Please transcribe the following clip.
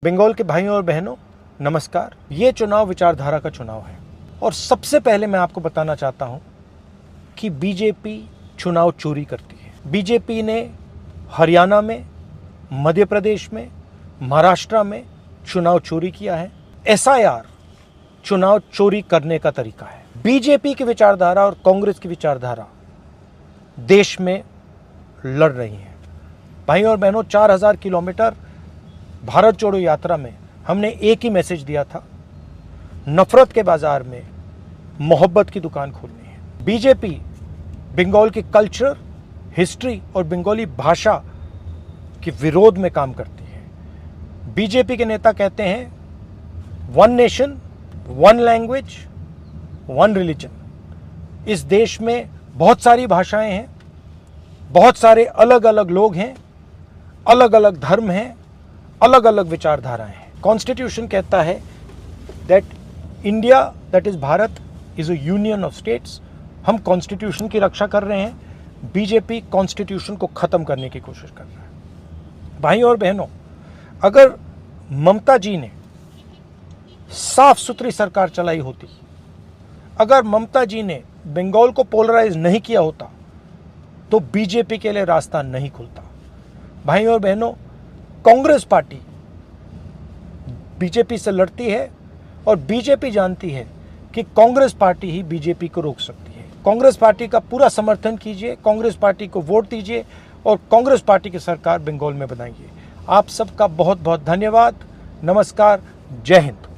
बंगाल के भाइयों और बहनों नमस्कार। ये चुनाव विचारधारा का चुनाव है और सबसे पहले मैं आपको बताना चाहता हूं कि बीजेपी चुनाव चोरी करती है। बीजेपी ने हरियाणा में, मध्य प्रदेश में, महाराष्ट्र में चुनाव चोरी किया है। एसआईआर चुनाव चोरी करने का तरीका है। बीजेपी की विचारधारा और कांग्रेस की विचारधारा देश में लड़ रही है। भाइयों और बहनों, 4000 किलोमीटर भारत जोड़ो यात्रा में हमने एक ही मैसेज दिया था, नफरत के बाजार में मोहब्बत की दुकान खोलनी है। बीजेपी बंगाल की कल्चर, हिस्ट्री और बंगाली भाषा के विरोध में काम करती है। बीजेपी के नेता कहते हैं one nation, one language, one religion. इस देश में बहुत सारी भाषाएं हैं, बहुत सारे अलग अलग लोग हैं, अलग अलग धर्म हैं, अलग अलग विचारधाराएं हैं। कॉन्स्टिट्यूशन कहता है that India, that is Bharat, is a union of states. हम कॉन्स्टिट्यूशन की रक्षा कर रहे हैं। बीजेपी कॉन्स्टिट्यूशन को खत्म करने की कोशिश कर रहा है। भाइयों और बहनों, अगर ममता जी ने साफ सुथरी सरकार चलाई होती, अगर ममता जी ने बंगाल को पोलराइज नहीं किया होता, तो बीजेपी के लिए रास्ता नहीं खुलता। भाइयों और बहनों, कांग्रेस पार्टी बीजेपी से लड़ती है और बीजेपी जानती है कि कांग्रेस पार्टी ही बीजेपी को रोक सकती है। कांग्रेस पार्टी का पूरा समर्थन कीजिए, कांग्रेस पार्टी को वोट दीजिए और कांग्रेस पार्टी की सरकार बंगाल में बनाइए। आप सबका बहुत बहुत धन्यवाद। नमस्कार। जय हिंद।